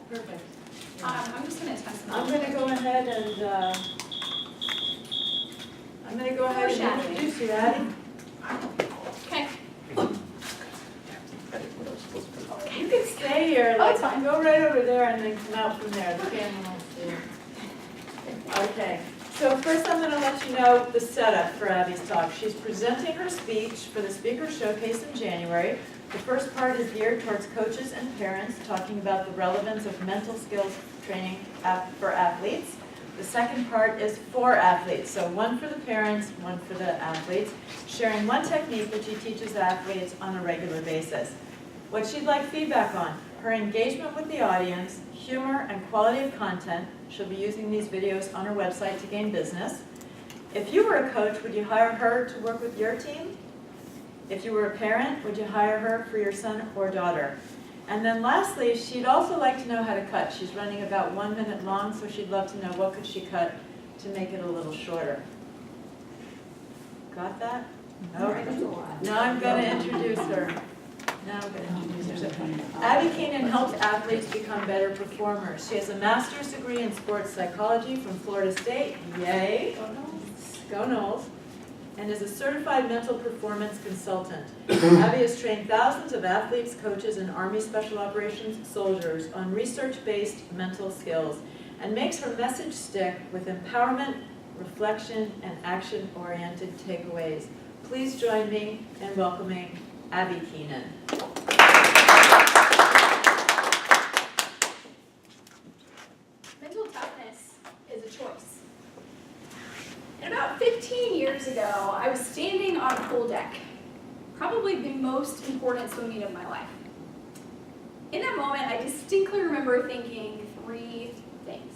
Perfect. I'm just going to test them. I'm gonna go ahead and, introduce you, Addie. Okay. You can stay here, Oh, it's fine. go right over there and then come out from there, the camera won't see you. Okay, so first I'm gonna let you know the setup for Abby's talk. She's presenting her speech for the Speaker Showcase in January. The first part is geared towards coaches and parents, talking about the relevance of mental skills training for athletes. The second part is for athletes, so one for the parents, one for the athletes, sharing one technique that she teaches athletes on a regular basis. What she'd like feedback on: her engagement with the audience, humor and quality of content. She'll be using these videos on her website to gain business. If you were a coach, would you hire her to work with your team? If you were a parent, would you hire her for your son or daughter? And then lastly, she'd also like to know how to cut. She's running about 1 minute long, so she'd love to know what could she cut to make it a little shorter. Got that? Okay. Now I'm going to introduce her. Abby Keenan helps athletes become better performers. She has a master's degree in sports psychology from Florida State, yay, go Noles, and is a certified mental performance consultant. Abby has trained thousands of athletes, coaches, and Army Special Operations soldiers on research-based mental skills and makes her message stick with empowerment, reflection, and action-oriented takeaways. Please join me in welcoming Abby Keenan. Mental toughness is a choice. And about 15 years ago, I was standing on a pool deck, probably the most important swim meet of my life. In that moment, I distinctly remember thinking 3 things.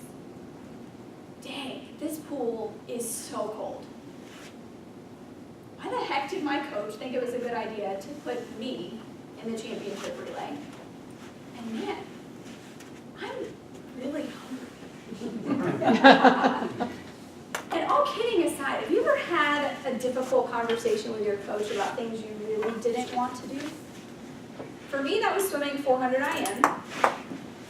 Dang, this pool is so cold. Why the heck did my coach think it was a good idea to put me in the championship relay? And man, I'm really hungry. And all kidding aside, have you ever had a difficult conversation with your coach about things you really didn't want to do? For me, that was swimming 400 IM,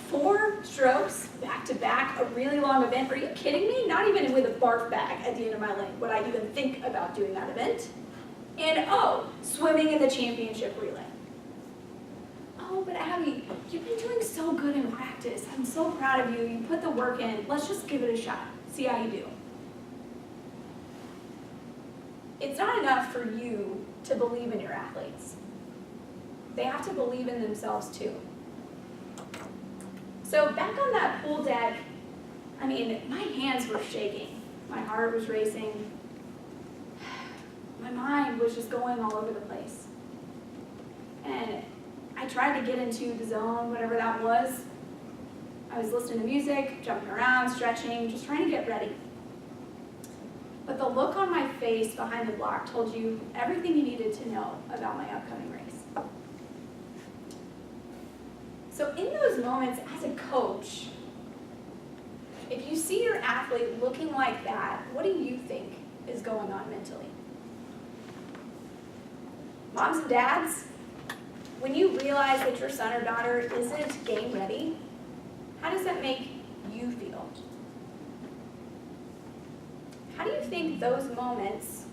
4 strokes, back to back, a really long event. Are you kidding me? Not even with a barf bag at the end of my leg would I even think about doing that event. And oh, swimming in the championship relay. Oh, but Abby, you've been doing so good in practice. I'm so proud of you. You put the work in. Let's just give it a shot. See how you do. It's not enough for you to believe in your athletes. They have to believe in themselves too. So back on that pool deck, I mean, my hands were shaking. My heart was racing. My mind was just going all over the place. And I tried to get into the zone, whatever that was. I was listening to music, jumping around, stretching, just trying to get ready. But the look on my face behind the block told you everything you needed to know about my upcoming race. So in those moments as a coach, if you see your athlete looking like that, what do you think is going on mentally? Moms and dads, when you realize that your son or daughter isn't game ready, how does that make you feel? How do you think those moments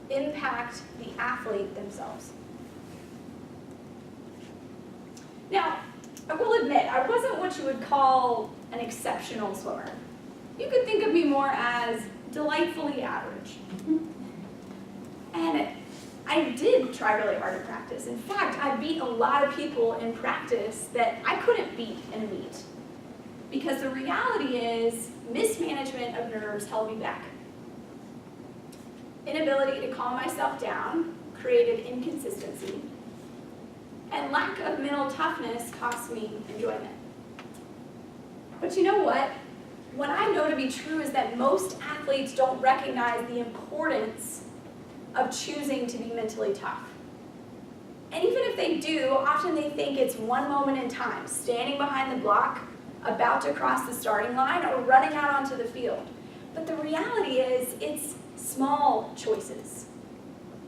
impact the athlete themselves? Now, I will admit, I wasn't what you would call an exceptional swimmer. You could think of me more as delightfully average. And I did try really hard in practice. In fact, I beat a lot of people in practice that I couldn't beat in a meet. Because the reality is, mismanagement of nerves held me back. Inability to calm myself down created inconsistency. And lack of mental toughness cost me enjoyment. But you know what? What I know to be true is that most athletes don't recognize the importance of choosing to be mentally tough. And even if they do, often they think it's one moment in time, standing behind the block, about to cross the starting line, or running out onto the field. But the reality is, it's small choices,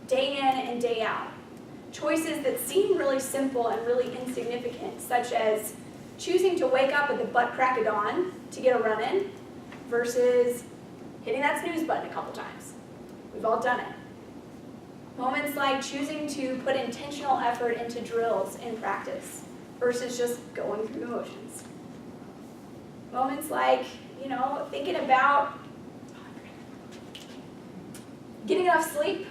day in and day out. Choices that seem really simple and really insignificant, such as choosing to wake up at the butt crack of dawn to get a run in versus hitting that snooze button a couple times. We've all done it. Moments like choosing to put intentional effort into drills in practice versus just going through the motions. Moments like, thinking about getting enough sleep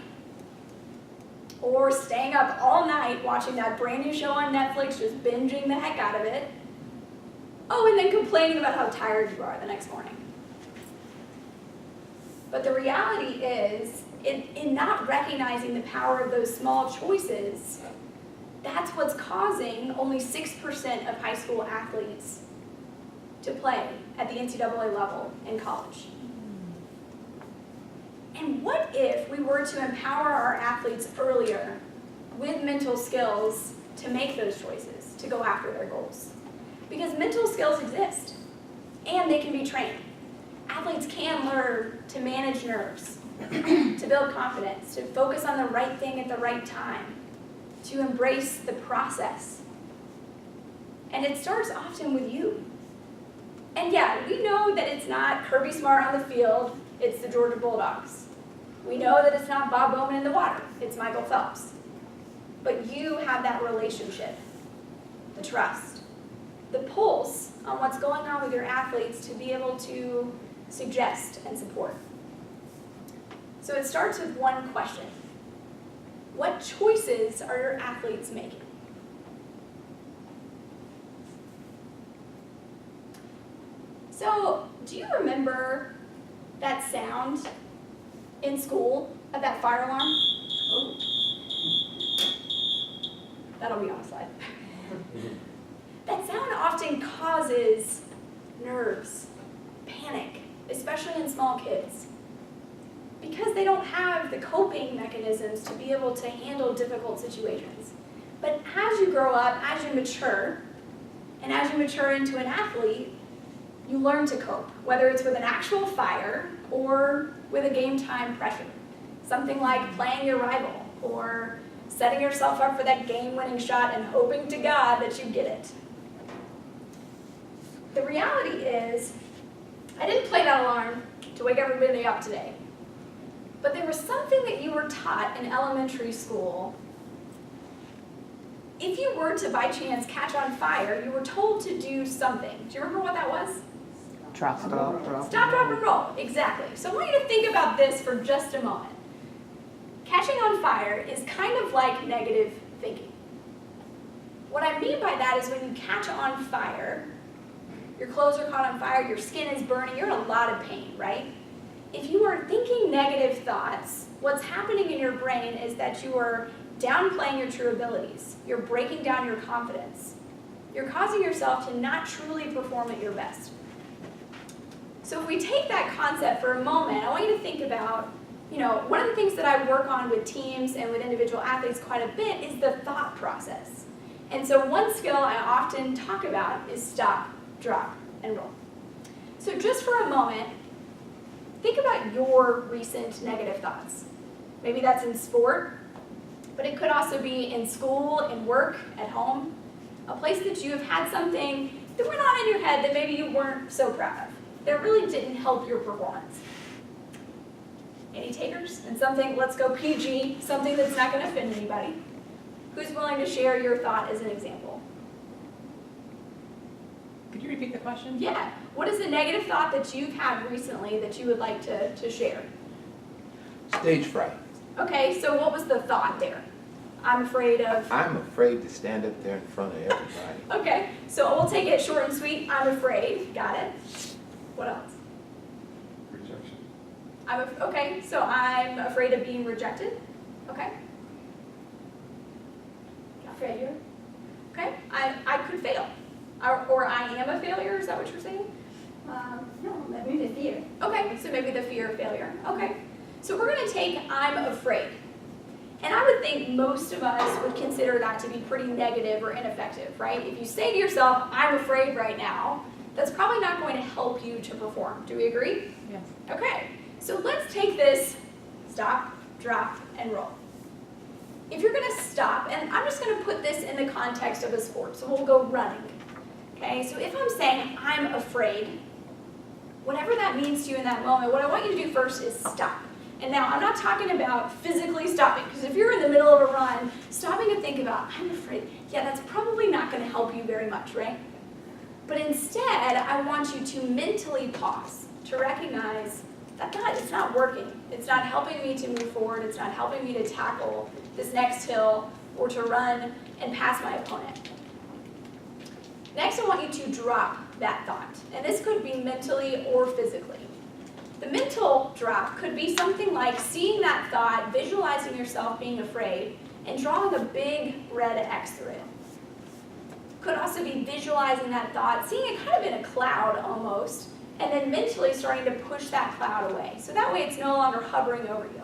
or staying up all night watching that brand new show on Netflix, just binging the heck out of it. Oh, and then complaining about how tired you are the next morning. But the reality is, in not recognizing the power of those small choices, that's what's causing only 6% of high school athletes to play at the NCAA level in college. And what if we were to empower our athletes earlier with mental skills to make those choices, to go after their goals? Because mental skills exist, and they can be trained. Athletes can learn to manage nerves, to build confidence, to focus on the right thing at the right time, to embrace the process. And it starts often with you. And yeah, we know that it's not Kirby Smart on the field, it's the Georgia Bulldogs. We know that it's not Bob Bowman in the water, it's Michael Phelps. But you have that relationship, the trust, the pulse on what's going on with your athletes to be able to suggest and support. So it starts with one question. What choices are your athletes making? So, do you remember that sound in school of that fire alarm? Oh. That'll be on the slide. That sound often causes nerves, panic, especially in small kids, because they don't have the coping mechanisms to be able to handle difficult situations. But as you grow up, as you mature, and as you mature into an athlete, you learn to cope, whether it's with an actual fire or with a game time pressure. Something like playing your rival or setting yourself up for that game-winning shot and hoping to God that you get it. The reality is, I didn't play that alarm to wake everybody up today, but there was something that you were taught in elementary school. If you were to, by chance, catch on fire, you were told to do something. Do you remember what that was? Stop, Stop, drop, and roll. Exactly. So I want you to think about this for just a moment. Catching on fire is kind of like negative thinking. What I mean by that is when you catch on fire, your clothes are caught on fire, your skin is burning, you're in a lot of pain, right? If you are thinking negative thoughts, what's happening in your brain is that you are downplaying your true abilities. You're breaking down your confidence. You're causing yourself to not truly perform at your best. So if we take that concept for a moment, I want you to think about, one of the things that I work on with teams and with individual athletes quite a bit is the thought process. And so one skill I often talk about is stop, drop, and roll. So just for a moment, think about your recent negative thoughts. Maybe that's in sport, but it could also be in school, in work, at home, a place that you have had something that went on in your head that maybe you weren't so proud of, that really didn't help your performance. Any takers? And something, let's go PG, something that's not going to offend anybody. Who's willing to share your thought as an example? Could you repeat the question? Yeah. What is a negative thought that you've had recently that you would like to share? Stage fright. Okay, so what was the thought there? I'm afraid of... I'm afraid to stand up there in front of everybody. Okay, so we'll take it short and sweet. I'm afraid. Got it. What else? Rejection. Okay, so I'm afraid of being rejected. Okay. Failure. Okay, I could fail. Or I am a failure, is that what you're saying? No, maybe the fear. Okay, so maybe the fear of failure. Okay, so we're going to take I'm afraid. And I would think most of us would consider that to be pretty negative or ineffective, right? If you say to yourself, I'm afraid right now, that's probably not going to help you to perform. Do we agree? Yes. Okay, so let's take this stop, drop, and roll. If you're going to stop, and I'm just going to put this in the context of a sport, so we'll go running. okay? So if I'm saying I'm afraid, whatever that means to you in that moment, what I want you to do first is stop. And now I'm not talking about physically stopping, because if you're in the middle of a run, stopping to think about, I'm afraid, yeah, that's probably not going to help you very much, right? But instead, I want you to mentally pause, to recognize that God, it's not working. It's not helping me to move forward. It's not helping me to tackle this next hill or to run and pass my opponent. Next, I want you to drop that thought. And this could be mentally or physically. The mental drop could be something like seeing that thought, visualizing yourself being afraid, and drawing a big red X through it. Could also be visualizing that thought, seeing it kind of in a cloud almost, and then mentally starting to push that cloud away. So that way it's no longer hovering over you.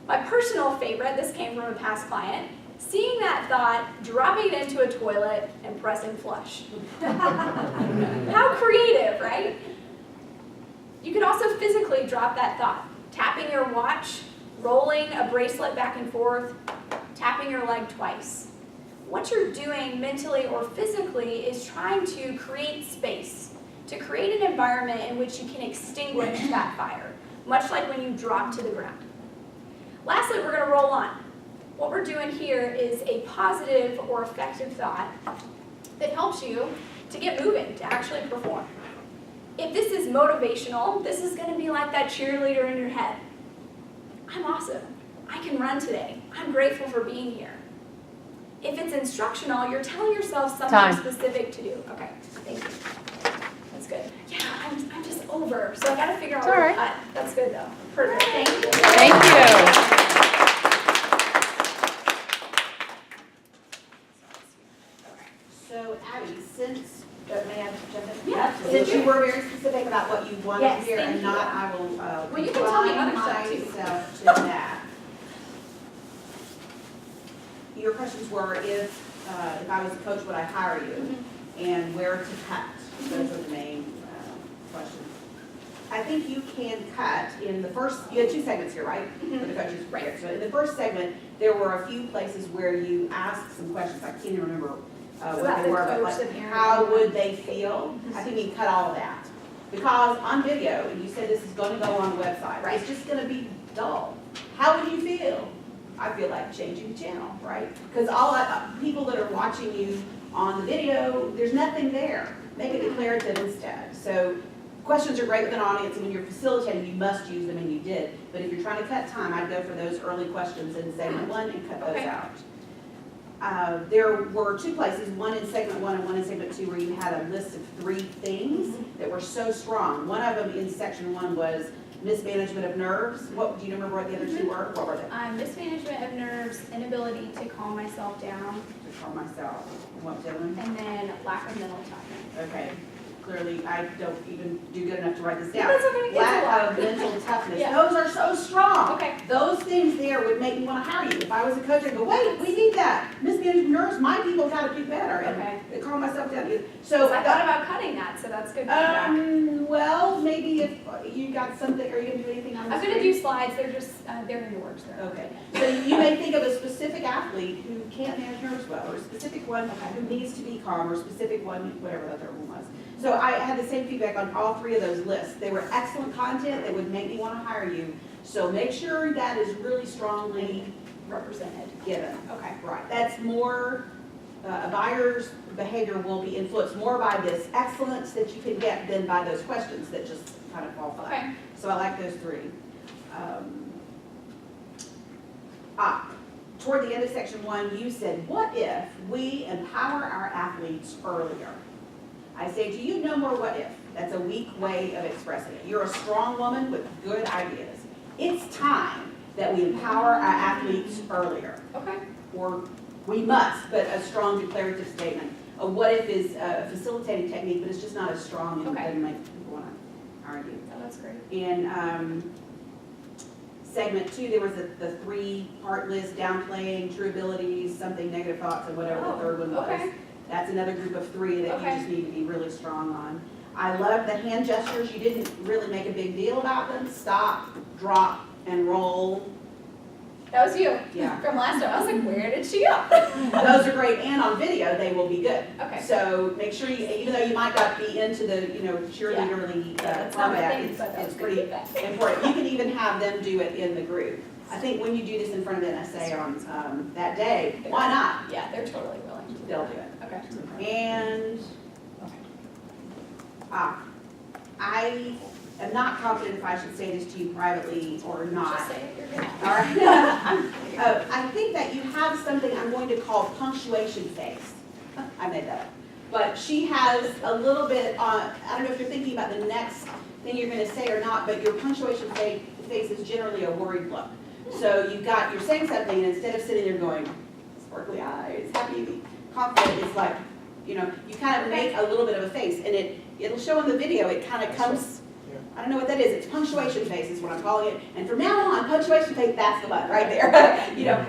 My personal favorite, this came from a past client, seeing that thought, dropping it into a toilet, and pressing flush. How creative, right? You could also physically drop that thought, tapping your watch, rolling a bracelet back and forth, tapping your leg twice. What you're doing mentally or physically is trying to create space, to create an environment in which you can extinguish that fire, much like when you drop to the ground. Lastly, we're going to roll on. What we're doing here is a positive or effective thought that helps you to get moving, to actually perform. If this is motivational, this is going to be like that cheerleader in your head. I'm awesome. I can run today. I'm grateful for being here. If it's instructional, you're telling yourself something Time. specific to do. Okay, thank you. That's good. Yeah, I'm just over, so I got to figure out It's all where right. to cut. That's good though. Perfect. Thank you. Thank you. So Abby, since, may I jump in? Yeah, Since you were very specific about what you wanted Yes, to hear thank and you. not, I will Well, you can tell me confine other stuff, too. myself to that. Your questions were if I was a coach, would I hire you? Mm-hmm. And where to cut. Those are the main questions. I think you can cut in the first, you had two segments here, right? For the coaches. Right. So in the first segment, there were a few places where you asked some questions. I can't even remember what About they the were, but coach, like, the parent. how would they feel? I think you can cut all of that. Because on video, and you said this is gonna go on the website, Right. it's just gonna be dull. How would you feel? I feel like changing the channel, right? Because all that, people that are watching you on the video, there's nothing there. Make it declarative instead. So questions are great with an audience, and when you're facilitating, you must use them, and you did. But if you're trying to cut time, I'd go for those early questions in segment one and cut those Okay. out. There were two places, one in segment one and one in segment two, where you had a list of 3 things that were so strong. One of them in section one was mismanagement of nerves. What, do you remember what the other 2 were? What were they? Mismanagement of nerves, inability to calm myself down, To call myself. And what was the other one? and then lack of mental toughness. Okay, clearly I don't even do good enough to write this Yeah, down. that's okay. It's a Lack lot. of mental toughness. Yeah. Those are so strong. Okay. Those things there would make me want to hire you. If I was a coach, I'd go, wait, we need that. Mismanagement nerves, my people got to do better. Okay. And calm myself down. So So, I thought about cutting that, so that's good feedback. well, maybe if you got something, are you gonna do anything on the I'm gonna screen? do slides, they're just, they're in the works there. Okay, so you may think of a specific athlete who can't manage nerves well, or a specific one who needs to be calm, or a specific one, whatever the third one was. So I had the same feedback on all 3 of those lists. They were excellent content that would make me want to hire you. So make sure that is really strongly Represented. given. Okay. Right, that's more, a buyer's behavior will be influenced more by this excellence that you can get than by those questions that just kind of fall flat. Okay. So I like those 3. Toward the end of section 1, you said, what if we empower our athletes earlier? I say, do you know more what if? That's a weak way of expressing it. You're a strong woman with good ideas. It's time that we empower our athletes earlier. Okay. Or we must, but a strong declarative statement. A what if is a facilitating technique, but it's just not as strong and Okay. doesn't make people want to argue. Oh, that's great. In segment 2, there was the 3-part list, downplaying, true abilities, something, negative thoughts, and whatever the third one was. Okay. That's another group of 3 that Okay. you just need to be really strong on. I love the hand gestures. You didn't really make a big deal about them. Stop, drop, and roll. That was you. Yeah. From last time. I was like, where did she go? Those are great, and on video, they will be good. Okay. So make sure you, even though you might not be into the, cheerleaderly That's not my combat, thing, but that was it's good pretty feedback. important. You can even have them do it in the group. I think when you do this in front of NSA on, that day, why not? Yeah, they're totally willing to do They'll that. do it. Okay. And, I am not confident if I should say this to you privately or not. Just say it, you're good. All right. I think that you have something I'm going to call punctuation face. I made that up. But she has a little bit on, I don't know if you're thinking about the next thing you're going to say or not, but your punctuation face is generally a worried look. So you're saying something, and instead of sitting there going, sparkly eyes, happy, confident, it's like, you kind of make a little bit of a face, and it'll show in the video, it kind of comes, I don't know what that is, it's punctuation face is what I'm calling it, and from now on, punctuation face, that's the one, right there.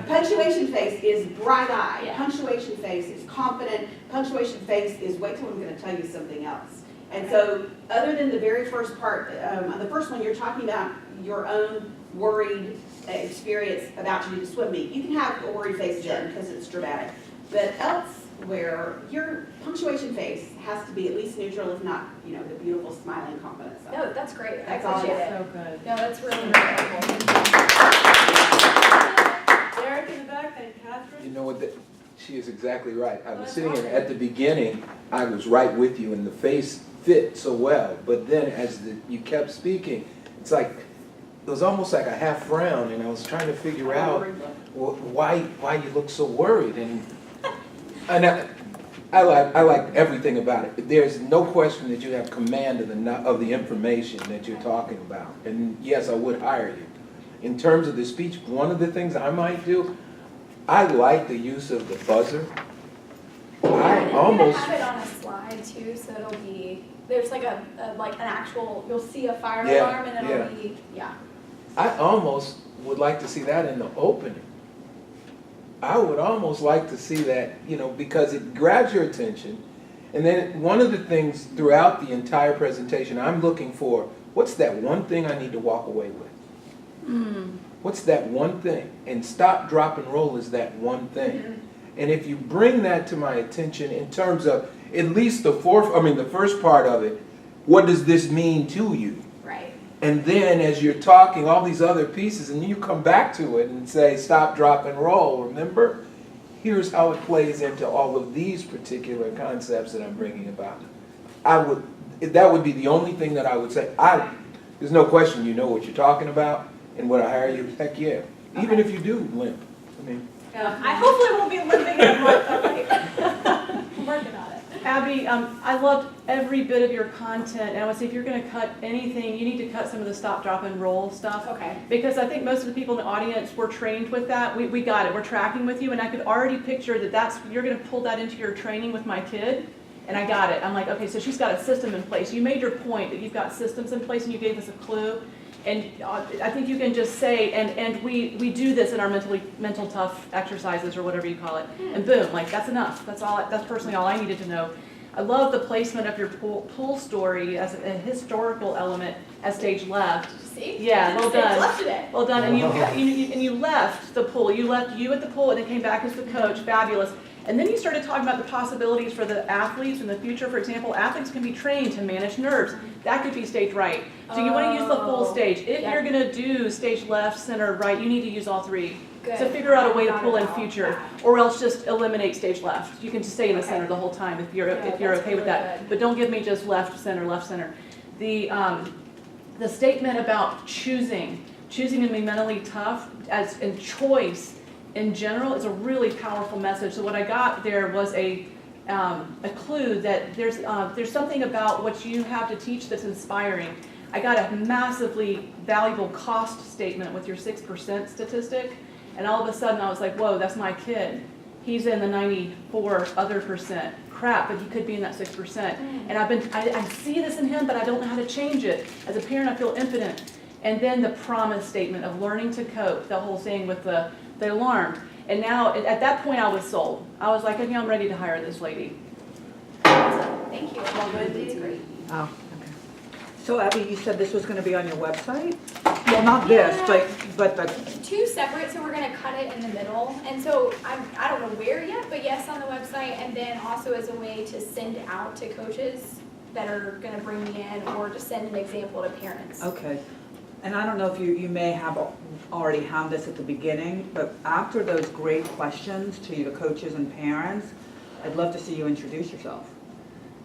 Punctuation face is bright eye, Yeah. punctuation face is confident, punctuation face is, wait till I'm gonna tell you something else. And so, other than the very first part, the first one, you're talking about your own worried experience about you to swim meet. You can have a worried face then, because it's dramatic. But elsewhere, your punctuation face has to be at least neutral, if not, the beautiful smiling confidence. No, that's great. I That's all. appreciate it. So good. No, that's really, really helpful. Derek in the back, then Catherine. You know what, she is exactly right. I was sitting here, at the beginning, I was right with you, and the face fit so well. But then as you kept speaking, it's like, it was almost like a half frown, and I was trying to figure out why you look so worried. And I like everything about it. There's no question that you have command of the information that you're talking about. And yes, I would hire you. In terms of the speech, one of the things I might do, I like the use of the buzzer. I'm gonna have it on a slide too, so it'll be, there's like an actual, you'll see a fire Yeah, alarm and it'll be, yeah. I almost would like to see that in the opening. I would almost like to see that, because it grabs your attention. And then one of the things throughout the entire presentation, I'm looking for, what's that one thing I need to walk away with? What's that one thing? And stop, drop, and roll is that one thing. And if you bring that to my attention in terms of at least the first part of it, what does this mean to you? Right. And then as you're talking, all these other pieces, and you come back to it and say, stop, drop, and roll. Remember, here's how it plays into all of these particular concepts that I'm bringing about. That would be the only thing that I would say. There's no question you know what you're talking about, and would I hire you? Heck yeah. Even if you do limp. I hopefully won't be living in I'm working on it. Abby, I loved every bit of your content, and I would say if you're going to cut anything, you need to cut some of the stop, drop, and roll stuff. Okay. Because I think most of the people in the audience were trained with that. We got it. We're tracking with you, and I could already picture you're going to pull that into your training with my kid, and I got it. I'm like, okay, so she's got a system in place. You made your point that you've got systems in place, and you gave us a clue. And I think you can just say, and we do this in our mental tough exercises or whatever you call it, and boom, like that's enough. That's personally all I needed to know. I love the placement of your pool story as a historical element as stage left. See? Yeah, well Stage done. left today. Well done, and you left the pool. You left you at the pool, and then came back as the coach. Fabulous. And then you started talking about the possibilities for the athletes in the future. For example, athletes can be trained to manage nerves. That could be stage right. So you want to use the full stage. If Yeah. you're going to do stage left, center, right, you need to use all three. Good. So figure out a way to Got pull it in all. future, or else just eliminate stage left. You can just stay in the center the whole time if you're Yeah, if you're that's okay with really that. good. But don't give me just left, center, left, center. The statement about choosing to be mentally tough as in choice in general is a really powerful message. So what I got there was a clue that there's something about what you have to teach that's inspiring. I got a massively valuable cost statement with your 6% statistic, and all of a sudden I was like, whoa, that's my kid. He's in the 94% crap, but he could be in that 6%. And I see this in him, but I don't know how to change it. As a parent, I feel impotent. And then the promise statement of learning to cope, the whole thing with the alarm. And now, at that point, I was sold. I was like, okay, I'm ready to hire this lady. Thank you. Well, good. It's great. Oh, okay. So Abby, you said this was going to be on your website? well, not this, but the, Two separate, so we're gonna cut it in the middle. And so I don't know where yet, but yes, on the website, and then also as a way to send out to coaches that are gonna bring me in, or to send an example to parents. okay. And I don't know if you may have already have this at the beginning, but after those great questions to your coaches and parents, I'd love to see you introduce yourself.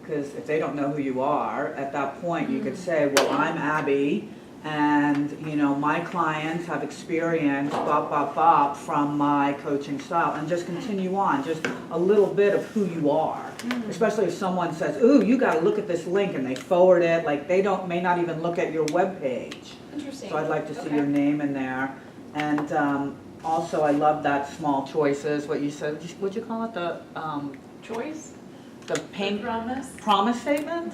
Because if they don't know who you are, at that point, you could say, well, I'm Abby, and, you know, my clients have experienced bop from my coaching style, and just continue on, just a little bit of who you are. Especially if someone says, ooh, you gotta look at this link, and they forward it, like, they may not even look at your webpage. Interesting. So I'd like to see Okay. your name in there. And also, I love that small choices, what you said, what'd you call it, the Choice? the pain Promise? promise statement?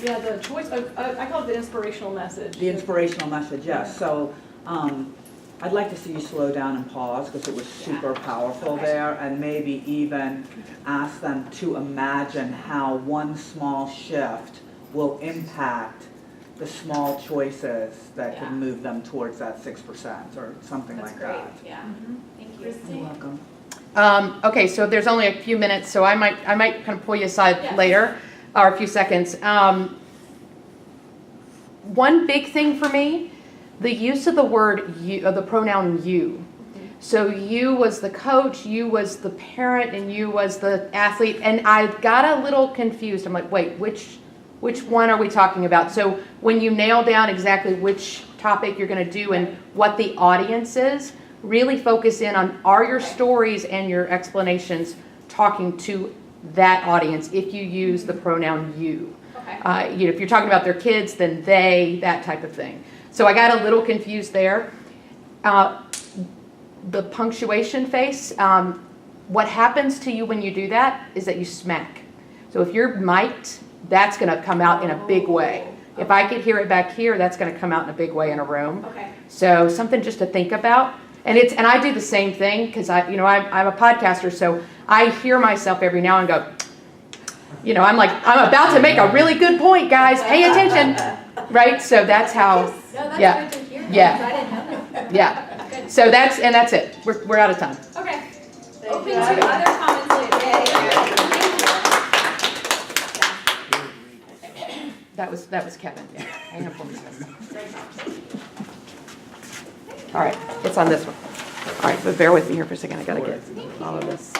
Yeah, the choice, I call it the inspirational message. The inspirational message, yes. So I'd like to see you slow down and pause, because it was super powerful Okay. there, and maybe even ask them to imagine how one small shift will impact the small choices that Yeah. can move them towards that 6% or something That's like great, that. yeah, thank you. You're Christine? welcome. Okay, so there's only a few minutes, so I might kind of pull you aside Yeah. later, or a few seconds. One big thing for me, the use of the word you, of the pronoun you. So you was the coach, you was the parent, and you was the athlete, and I got a little confused. I'm like, wait, which one are we talking about? So when you nail down exactly which topic you're going to do and what the audience is, really focus in on, are your stories and your explanations talking to that audience if you use the pronoun you. Okay. If you're talking about their kids, then they, that type of thing. So I got a little confused there. The punctuation face, what happens to you when you do that is that you smack. So if you're mic'd, that's going to come out in a big way. If I could hear it back here, that's going to come out in a big way in a room. Okay. So something just to think about. And I do the same thing because I'm a podcaster, so I hear myself every now and go, I'm like, I'm about to make a really good point, guys. Pay attention, right? So that's how. No, that's Yeah. good to hear. Yeah. because I didn't know that. Yeah. Good. So that's it. We're out of time. Okay. Thank Open you. to other comments later. Thank you. That was Kevin. Yeah. I have one. All right, it's on this one. All right, but bear with me here for a second. I gotta get all of this.